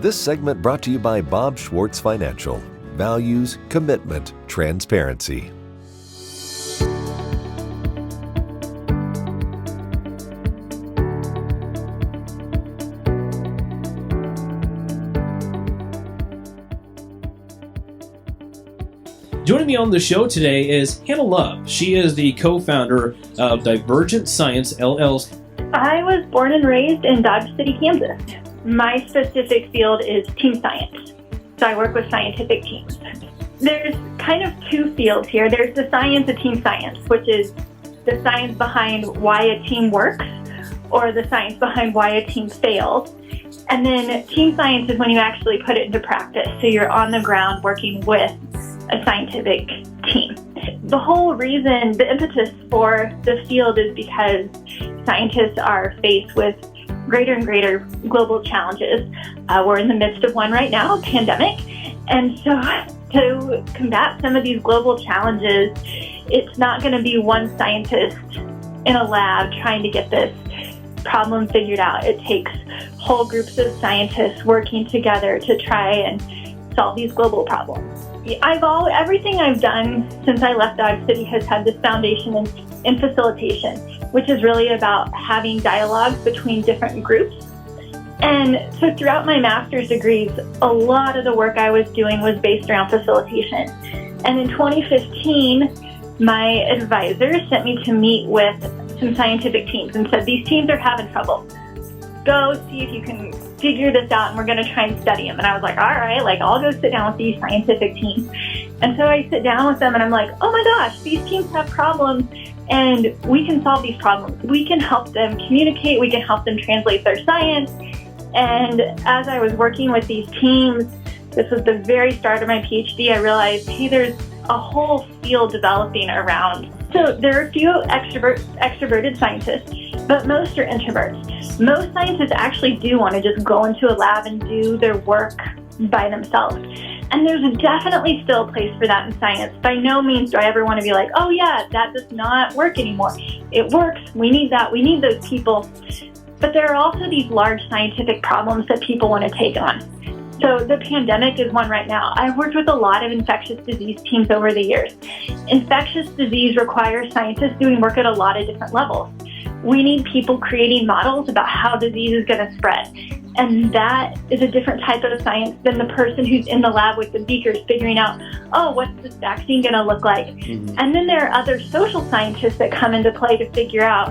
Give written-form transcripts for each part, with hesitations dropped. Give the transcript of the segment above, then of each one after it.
This segment brought to you by Bob Schwartz Financial. Values, commitment, transparency. Joining me on the show today is Hannah Love. She is the co-founder of Divergent Science LLC. I was born and raised in Dodge City, Kansas. My specific field is team science, so I work with scientific teams. There's kind of two fields here. There's the science of team science, which is the science behind why a team works, or the science behind why a team fails. And then team science is when you actually put it into practice, so you're on the ground working with a scientific team. The whole reason, the impetus for the field is because scientists are faced with greater and greater global challenges. We're in the midst of one right now, a pandemic. And so to combat some of these global challenges, it's not going to be one scientist in a lab trying to get this problem figured out. It takes whole groups of scientists working together to try and solve these global problems. Everything I've done since I left Dodge City has had this foundation in facilitation, which is really about having dialogues between different groups. And so throughout my master's degrees, a lot of the work I was doing was based around facilitation. And in 2015, my advisor sent me to meet with some scientific teams and said, these teams are having trouble. Go see if you can figure this out, and we're going to try and study them. And I was like, all right, I'll go sit down with these scientific teams. And so I sit down with them and I'm like, oh my gosh, these teams have problems and we can solve these problems. We can help them communicate. We can help them translate their science. And as I was working with these teams, this was the very start of my PhD, I realized, hey, there's a whole field developing around. So there are a few extroverted scientists, but most are introverts. Most scientists actually do want to just go into a lab and do their work by themselves. And there's definitely still a place for that in science. By no means do I ever want to be like, oh yeah, that does not work anymore. It works. We need that. We need those people. But there are also these large scientific problems that people want to take on. So the pandemic is one right now. I've worked with a lot of infectious disease teams over the years. Infectious disease requires scientists doing work at a lot of different levels. We need people creating models about how disease is going to spread. And that is a different type of science than the person who's in the lab with the beakers figuring out, oh, what's this vaccine going to look like? Mm-hmm. And then there are other social scientists that come into play to figure out,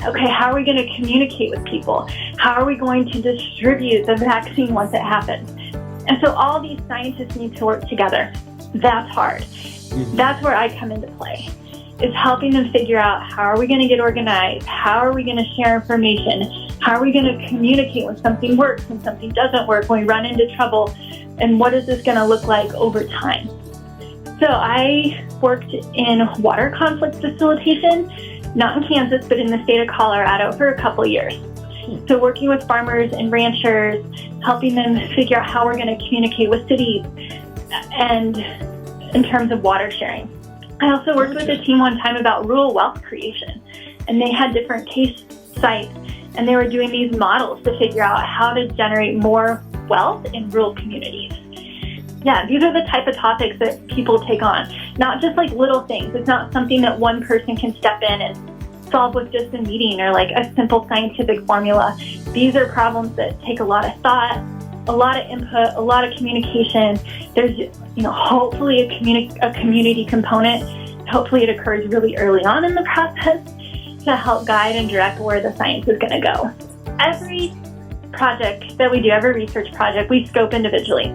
okay, how are we going to communicate with people? How are we going to distribute the vaccine once it happens? And so all these scientists need to work together. That's hard. Mm-hmm. That's where I come into play, is helping them figure out, how are we going to get organized? How are we going to share information? How are we going to communicate when something works, when something doesn't work, when we run into trouble? And what is this going to look like over time? So I worked in water conflict facilitation, not in Kansas, but in the state of Colorado for a couple years. So working with farmers and ranchers, helping them figure out how we're going to communicate with cities and in terms of water sharing. I also worked with a team one time about rural wealth creation, and they had different case sites, and they were doing these models to figure out how to generate more wealth in rural communities. Yeah, these are the type of topics that people take on, not just like little things. It's not something that one person can step in and solve with just a meeting or like a simple scientific formula. These are problems that take a lot of thought, a lot of input, a lot of communication. There's, hopefully a community component. Hopefully it occurs really early on in the process to help guide and direct where the science is going to go. Every project that we do, every research project, we scope individually.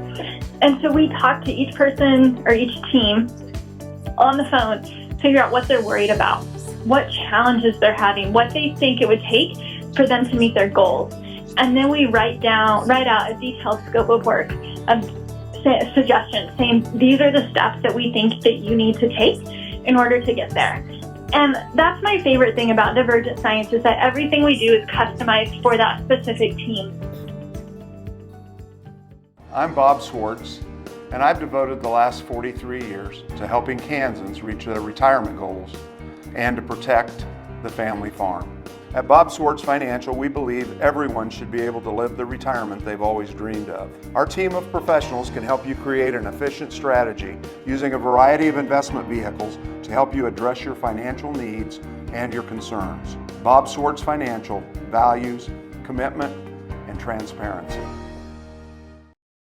And so we talk to each person or each team on the phone, figure out what they're worried about, what challenges they're having, what they think it would take for them to meet their goals. And then we write out a detailed scope of work, of suggestions, saying these are the steps that we think that you need to take in order to get there. And that's my favorite thing about Divergent Science, is that everything we do is customized for that specific team. I'm Bob Schwartz, and I've devoted the last 43 years to helping Kansans reach their retirement goals and to protect the family farm. At Bob Schwartz Financial, we believe everyone should be able to live the retirement they've always dreamed of. Our team of professionals can help you create an efficient strategy using a variety of investment vehicles to help you address your financial needs and your concerns. Bob Schwartz Financial values commitment and transparency.